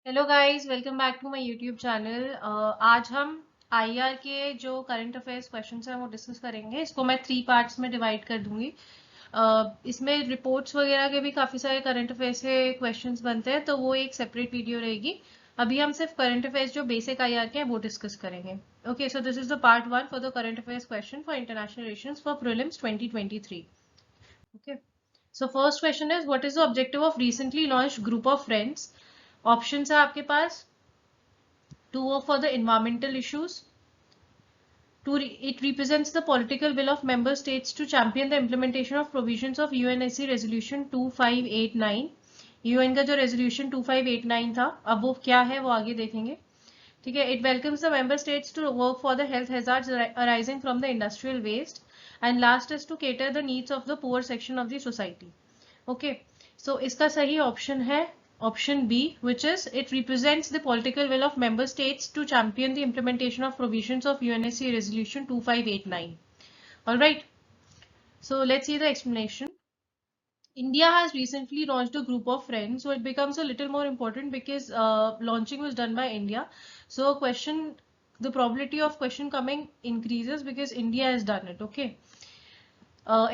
Hello guys, welcome back to my YouTube channel. आज हम IR के जो करंट अफेयर्स क्वेश्चंस हैं वो डिस्कस करेंगे। इसको मैं 3 पार्ट्स में डिवाइड कर दूंगी। इसमें रिपोर्ट्स वगैरह के भी काफ़ी सारे करंट अफेयर्स के क्वेश्चंस बनते हैं, तो वो एक सेपरेट वीडियो रहेगी। अभी हम सिर्फ करंट अफेयर्स जो बेसिक आईआर के हैं वो डिस्कस करेंगे। Okay, so this is the part 1 for the current affairs question for international relations for prelims 2023। Okay, so first question is what is the objective of recently launched group of friends. Options है आपके पास to work for the environmental issues. It represents the political will of member states to champion the implementation of provisions of UNSC Resolution 2589. UN का जो resolution 2589 था, अब वो क्या है वो आगे देखेंगे। ठीक है, it welcomes the member states to work for the health hazards arising from the industrial waste, and last is to cater the needs of the poor section of the society. Okay, so इसका सही option है option B, which is it represents the political will of member states to champion the implementation of provisions of UNSC Resolution 2589. All right, so let's see the explanation. India has recently launched a group of friends, so it becomes a little more important because launching was done by India. So the probability of question coming increases because India has done it. Okay.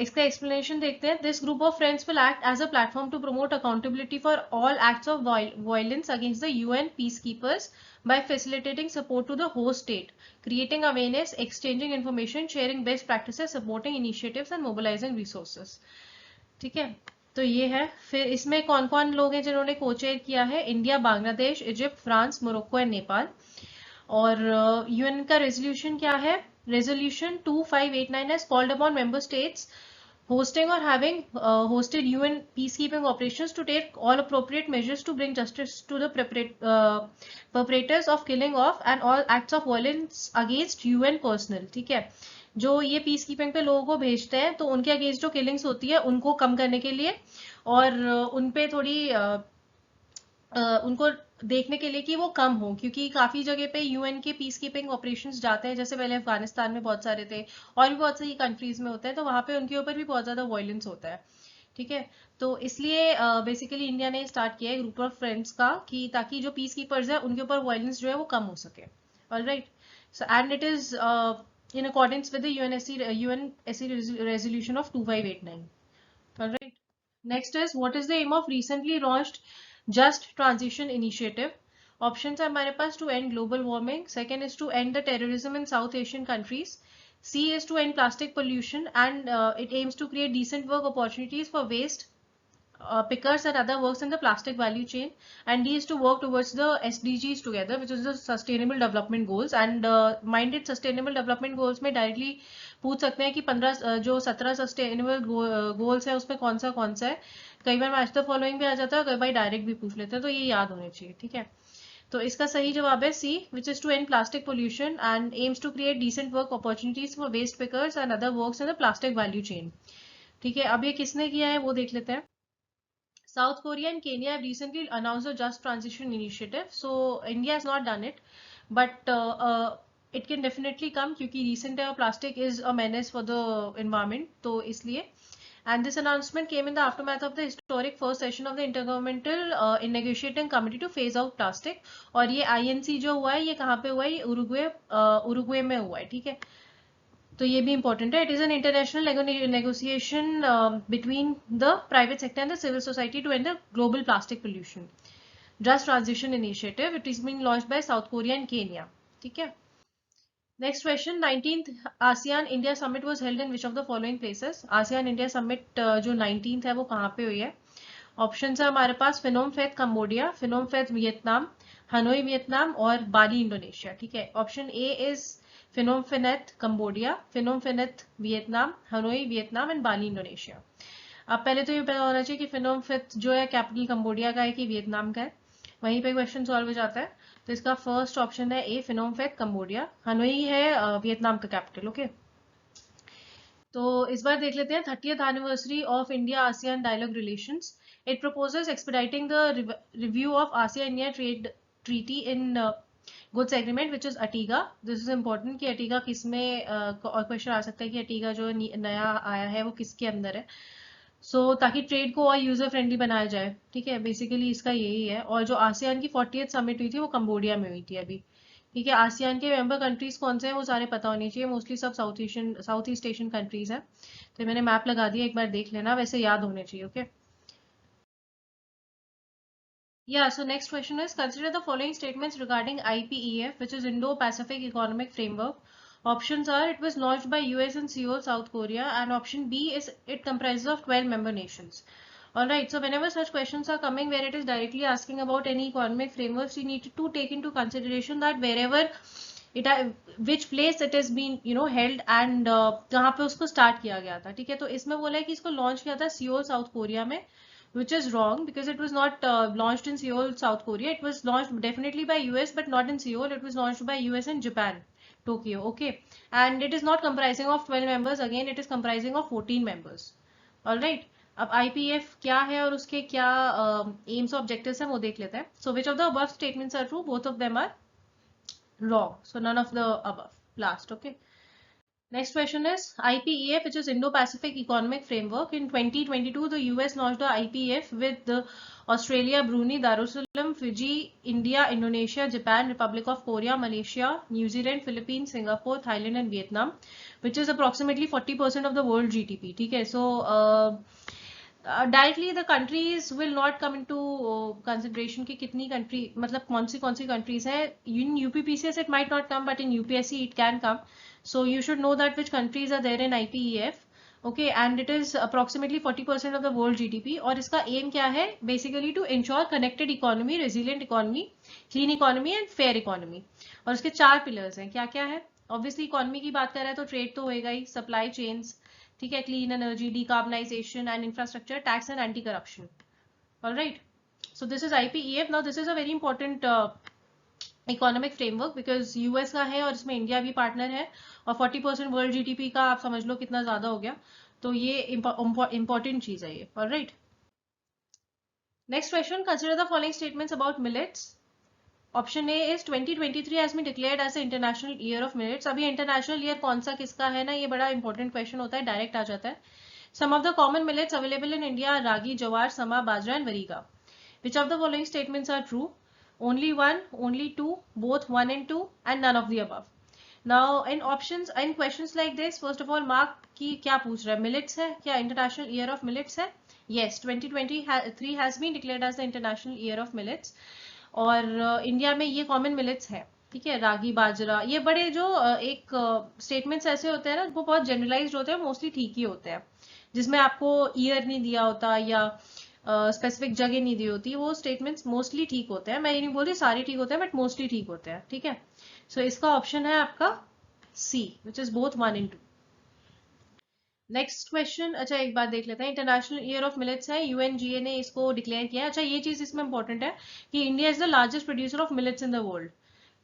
इसका explanation देखते हैं. This group of friends will act as a platform to promote accountability for all acts of violence against the UN peacekeepers by facilitating support to the host state, creating awareness, exchanging information, sharing best practices, supporting initiatives and mobilizing resources. ठीक है, तो ये है। फिर इसमें कौन कौन लोग हैं जिन्होंने को-चेयर किया है? India, Bangladesh, Egypt, France, Morocco and Nepal. और यूएन का रेजोल्यूशन क्या है? Resolution 2589 has called upon member states hosting or having hosted UN peacekeeping operations to take all appropriate measures to bring justice to the perpetrators of killing of and all acts of violence against UN personnel. ठीक है, जो ये peace keeping पे लोगों को भेजते हैं तो उनके अगेंस्ट जो किलिंग्स होती है उनको कम करने के लिए और उन पे थोड़ी उनको देखने के लिए कि वो कम हो, क्योंकि काफी जगह पे यूएन के पीस कीपिंग ऑपरेशंस जाते हैं, जैसे पहले अफगानिस्तान में बहुत सारे थे और भी बहुत सारी कंट्रीज में होते हैं, तो वहां पे उनके ऊपर भी बहुत ज्यादा वायलेंस होता है। ठीक है, तो इसलिए बेसिकली इंडिया ने स्टार्ट किया है ग्रुप ऑफ फ्रेंड्स का, कि ताकि जो पीस कीपर्स है उनके ऊपर वायलेंस जो है वो कम हो सके। Alright, so and it is in accordance with the UNSC resolution of 2589. All right. Next is what is the aim of recently launched Just Transition Initiative? Options are हमारे पास to end global warming, second is to end the terrorism in South Asian countries, C is to end plastic pollution, and it aims to create decent work opportunities for waste pickers and other works in the plastic value chain, and D is to work towards the SDGs together, which is the Sustainable Development Goals. And minded Sustainable Development Goals में directly पूछ सकते हैं कि 15 जो 17 sustainable goals है उसमें कौन सा है। कई बार मैच द फॉलोइंग भी आ जाता है, कई बार डायरेक्ट भी पूछ लेते हैं, तो ये याद होने चाहिए। ठीक है, तो इसका सही जवाब है C, which is to end plastic pollution and aims to create decent work opportunities for waste pickers and other works in the plastic value chain. ठीक है, अब ये किसने किया है वो देख लेते हैं। South Korea and Kenya have recently announced a just transition initiative. So India has not done it, but it can definitely come क्योंकि recent plastic is a menace for the environment. तो इसलिए, and this announcement came in the aftermath of the historic first session of the Intergovernmental in Negotiating Committee to phase out plastic. और ये INC जो हुआ है ये कहाँ पे हुआ है? ये उरुग्वे में हुआ है। ठीक है, तो ये भी इंपॉर्टेंट है। It is an international negotiation between the private sector and the civil society to end the global plastic pollution, just transition initiative. It is been launched by South Korea and Kenya. ठीक है, next question, 19th ASEAN India summit was held in which of the following places? ASEAN India summit जो 19th है वो कहाँ पे हुई है? Option है हमारे पास Phnom Penh Cambodia, Phnom Penh Vietnam, Hanoi Vietnam और बाली इंडोनेशिया। ठीक है, option A is Phnom Penh Cambodia, Phnom Penh Vietnam, Hanoi Vietnam and Bali Indonesia. अब पहले तो ये पता होना चाहिए कि फिनोम फेथ जो है कैपिटल कंबोडिया का है कि वियतनाम का है, वहीं पे क्वेश्चन सॉल्व हो जाता है। तो इसका फर्स्ट ऑप्शन है A, Phnom Penh Cambodia, Hanoi है वियतनाम का कैपिटल। ओके, तो इस बार देख लेते हैं 30th anniversary of India ASEAN dialogue relations. It proposes expediting the review of ASEAN India trade treaty in goods agreement which is AITIGA. This is important कि AITIGA किस में, और क्वेश्चन आ सकता है कि अटीगा जो नया आया है वो किसके अंदर है। ताकि ट्रेड को और यूजर फ्रेंडली बनाया जाए, ठीक है, बेसिकली इसका यही है। और जो आसियान की 40th समिट हुई थी वो कंबोडिया में हुई थी अभी, ठीक है। आसियान के मेंबर कंट्रीज कौन से हैं वो सारे पता होने चाहिए, मोस्टली सब साउथ ईस्ट एशियन कंट्रीज हैं। तो मैंने मैप लगा दिया, एक बार देख लेना, वैसे याद होने चाहिए, okay. Yeah, so next question is, consider the following statements regarding IPEF, which is Indo-Pacific Economic Framework. Options are, it was launched by US and Seoul, South Korea, and option B is, it comprises of 12 member nations. Alright, so whenever such questions are coming where it is directly asking about any economic frameworks, you need to take into consideration that wherever it which place it has been held and कहाँ पे उसको start किया गया था, ठीक है। तो इसमें बोला है कि इसको launch किया था सियोल साउथ कोरिया में, which is wrong because it was not launched in Seoul, South Korea. It was launched definitely by US, but not in Seoul. It was launched by US and Japan, Tokyo. Okay, and it is not comprising of 12 members. Again, it is comprising of 14 members. All right. अब IPF क्या है और उसके क्या aims और objectives हैं वो देख लेते हैं. So which of the above statements are true? Both of them are wrong. So none of the above. Last. Okay. Next question is IPEF, which is Indo-Pacific Economic Framework. In 2022, the US launched the IPEF with the Australia, Brunei, Darussalam, Fiji, India, Indonesia, Japan, Republic of Korea, Malaysia, New Zealand, Philippines, Singapore, Thailand, and Vietnam, which is approximately 40% of the world GDP. Okay, so directly the countries will not come into consideration कि कितनी country, मतलब कौन सी countries है in UPPCS. It might not come but in UPSC it can come, so you should know that which countries are there in IPEF, okay, and it is approximately 40% of the world GDP। और इसका aim क्या है, basically to ensure connected economy, resilient economy, clean economy and fair economy। और उसके 4 pillars हैं, क्या क्या है। obviously economy की बात कर रहे हैं तो trade तो होएगा ही, supply chains, ठीक है, clean energy, decarbonization and infrastructure, tax and anti corruption। all right, so this is IPEF। now this is a very important economic framework because US का है और इसमें इंडिया भी पार्टनर है, और 40% वर्ल्ड जीडीपी का आप समझ लो कितना ज्यादा हो गया। तो ये इंपॉर्टेंट चीज है ये। Alright, next question, consider the following statements about millets. Option A is 2023 has been declared as international year of millets. अभी इंटरनेशनल ईयर कौन सा किसका है ना, ये बड़ा इंपॉर्टेंट क्वेश्चन होता है, डायरेक्ट आ जाता है। Some of the common millets available in India, ragi, jowar, sama, bajra and variga. Which of the following statements are true? only one, only two, both 1 and 2, and none of the above. Now in options, in questions like this, first of all mark कि क्या पूछ रहा है, millets है क्या, international year of millets है। yes, 2023 has been declared as the international year of millets। और India में ये कॉमन मिलेट्स है, ठीक है, रागी, बाजरा। ये बड़े जो एक स्टेटमेंट्स ऐसे होते हैं ना, वो बहुत जनरलाइज्ड होते हैं, मोस्टली ठीक ही होते हैं, जिसमें आपको ईयर नहीं दिया होता या स्पेसिफिक जगह नहीं दी होती, वो स्टेटमेंट्स मोस्टली ठीक होते हैं। मैं ये नहीं बोलती सारे ठीक होते हैं, बट मोस्टली ठीक होते हैं, ठीक है। सो इसका ऑप्शन है आपका C, which is both 1 and 2। Next question, अच्छा एक बात देख लेते हैं, इंटरनेशनल ईयर ऑफ मिलेट्स है, यूएनजीए ने इसको डिक्लेयर किया है। अच्छा ये चीज इसमें इंपॉर्टेंट है कि India is the largest producer of millets in the world,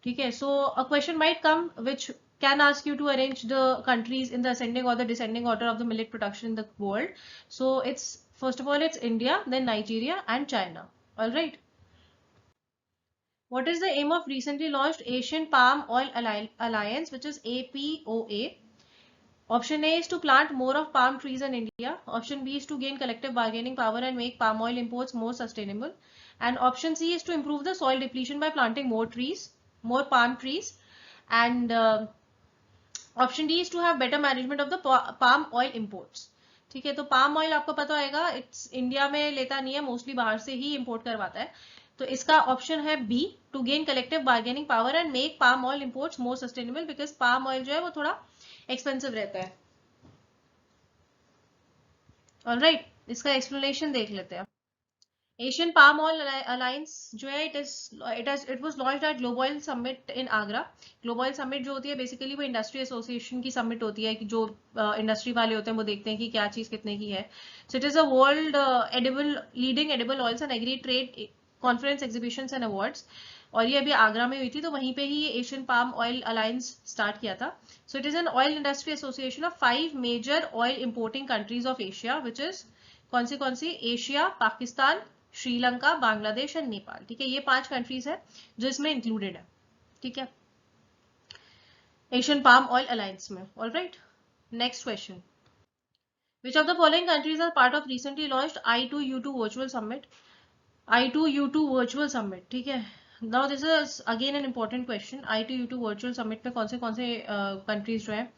ठीक है। So a question might come which can ask you to arrange the countries in the ascending or the descending order of the millet production in the world। so it's, first of all it's India, then Nigeria and China। all right, what is the aim of recently launched Asian Palm Oil Alliance, which is APOA? Option A is to plant more of palm trees in India. Option B is to gain collective bargaining power and make palm oil imports more sustainable. And option C is to improve the soil depletion by planting more trees, more palm trees. And option D is to have better management of the palm oil imports. ठीक है, तो palm oil आपको पता होगा it's India में लेता नहीं है, मोस्टली बाहर से ही इम्पोर्ट करवाता है। तो इसका ऑप्शन है B, to gain collective bargaining power and make palm oil imports more sustainable, because palm oil जो है वो थोड़ा एक्सपेंसिव रहता है। ऑलराइट, इसका एक्सप्लेनेशन देख लेते हैं। एशियन पाम ऑयल अलायंस जो है it was launched eight global oil summit in Agra. Global oil summit जो होती है बेसिकली वो इंडस्ट्री एसोसिएशन की समिट होती है, कि जो इंडस्ट्री वाले होते हैं वो देखते हैं कि क्या चीज कितने की है। So it is a world edible leading edible oils and agri trade conference, exhibitions and awards. और ये अभी आगरा में हुई थी, तो वहीं पे ही Asian palm oil alliance start किया था। So it is an oil industry association of 5 major oil importing countries of Asia, which is कौन सी एशिया, पाकिस्तान, श्रीलंका, बांग्लादेश एंड नेपाल। ठीक है, ये 5 कंट्रीज है जो इसमें इंक्लूडेड है, ठीक है, एशियन पाम ऑयल अलायंस में। Alright, next question, Which of the following countries are part of recently launched I2U2 virtual summit? I2U2 virtual summit, ठीक है. Now this is again an important question. I2U2 virtual summit में कौन से countries जो है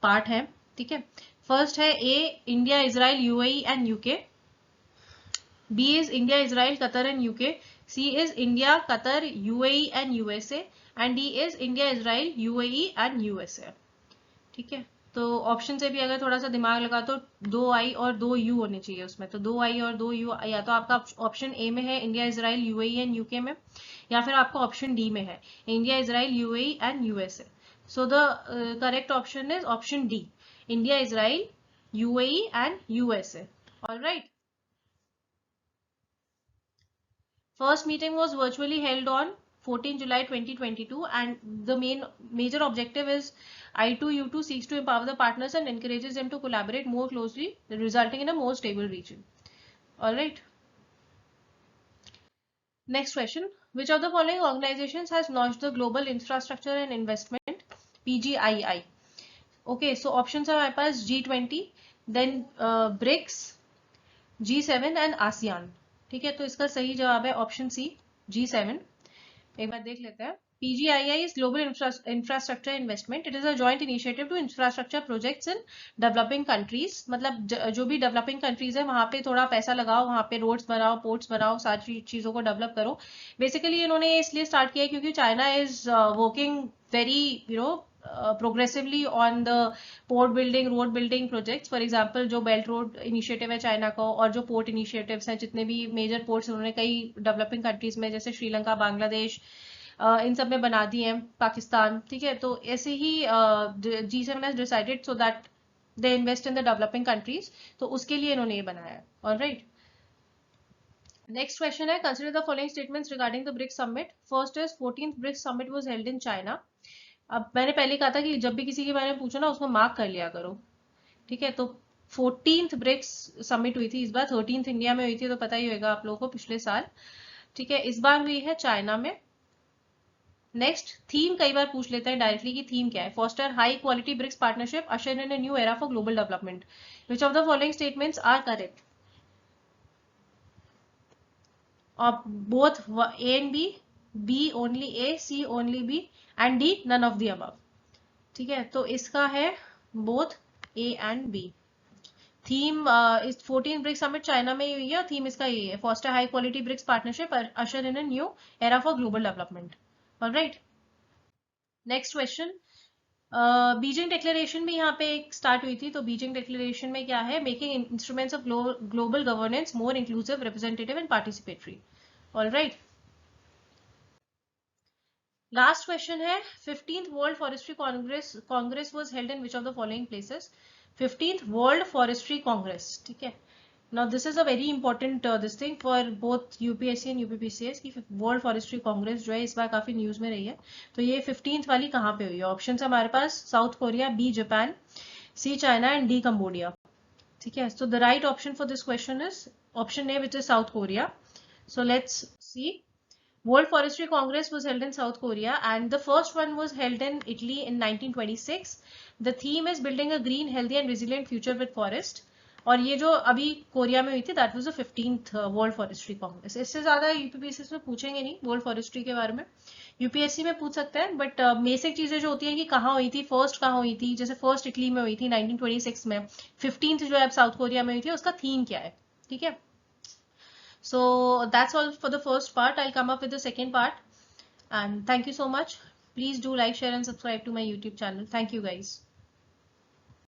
part है, ठीक है. फर्स्ट है A India, Israel, UAE and UK. B is India, Israel, Qatar and UK. C is India, Qatar, UAE and USA. And D is India, Israel, UAE and USA. ठीक है. तो option से भी अगर थोड़ा सा दिमाग लगा तो 2 आई और 2 यू होने चाहिए उसमें. तो 2 आई और 2 यू या तो आपका ऑप्शन ए में है India, Israel, UAE and UK में, या फिर आपका ऑप्शन डी में है India, Israel, UAE and USA. So the correct option is option D, India, Israel, UAE and USA. All right. First meeting was virtually held on 14 July 2022 and the major objective is I2U2 seeks to empower the partners and encourages them to collaborate more closely, resulting in a more stable region. All right. Next question. Which of the following organizations has launched the Global Infrastructure and Investment PGII? Okay, so options are हमारे पास G20, then BRICS, G7 and ASEAN. ठीक है, तो इसका सही जवाब है option C, G7. एक बार देख लेते हैं. PGII is Global Infrastructure Investment. It is a joint initiative to infrastructure projects in developing countries. मतलब जो भी developing countries है वहाँ पे थोड़ा पैसा लगाओ, वहाँ पे roads बनाओ, ports बनाओ, सारी चीज़ों को develop करो. Basically इन्होंने इसलिए start किया है क्योंकि China is working very, progressively on the port building, road building projects. For example, जो Belt Road initiative है चाइना का, और जो port initiatives हैं, जितने भी major ports उन्होंने कई developing countries में जैसे श्रीलंका, बांग्लादेश, इन सब में बना दिए हैं, पाकिस्तान. ठीक है, तो ऐसे ही G7 has decided so that they invest in the developing countries. तो उसके लिए इन्होंने ये बनाया है. Alright. Next question है, consider the following statements regarding the BRICS summit. First is 14th BRICS summit was held in China. अब मैंने पहले कहा था कि जब भी किसी के बारे में पूछो ना उसको मार्क कर लिया करो. ठीक है, तो 14th ब्रिक्स समिट हुई थी इस बार, 13th इंडिया में हुई थी, तो पता ही होगा आप लोगों को पिछले साल. ठीक है, इस बार हुई है चाइना में. नेक्स्ट, थीम कई बार पूछ लेते हैं डायरेक्टली कि थीम क्या है. Foster high quality BRICS partnership, usher in a new era for global development. Which of the following statements are correct? Both A and B, B only A, C only B and D none of the above. ठीक है, तो इसका है both A and B. Theme इस 14 BRICS summit China में हुई है, theme इसका ये है, foster high quality BRICS partnership, usher in a new era for global development. Alright. Next question, Beijing declaration भी यहाँ पे एक स्टार्ट हुई थी. तो बीजिंग डिक्लेरेशन में क्या है? Making instruments of global governance more inclusive, representative and participatory. Alright. Last question है, 15th world forestry Congress was held in which of the following places? 15th world forestry Congress. ठीक है, now this is a very important this thing for both UPSC and UPPCS की world forestry Congress जो है इस बार काफी news में रही है. तो ये 15th वाली कहाँ पे हुई है? ऑप्शन है हमारे पास South Korea, B Japan, C China and D Cambodia. ठीक है, so the right option for this question is option A, which is South Korea. So let's see. World Forestry Congress was held in South Korea and the first one was held in Italy in 1926. The theme is building a green, healthy and resilient future with forest. और ये जो अभी Korea में हुई थी that was the 15th world forestry Congress. इससे ज्यादा UPPSC में पूछेंगे नहीं वर्ल्ड फॉरेस्ट्री के बारे में. यूपीएससी में पूछ सकते हैं बट बेसिक चीजें जो होती हैं कि कहाँ हुई थी, फर्स्ट कहाँ हुई थी. जैसे फर्स्ट इटली में हुई थी 1926 में, 15th जो है साउथ कोरिया में हुई थी, उसका थीम क्या है. ठीक है, so that's all for the first part. I'll come up with the second part and thank you so much. Please do like, share and subscribe to my YouTube channel. Thank you guys.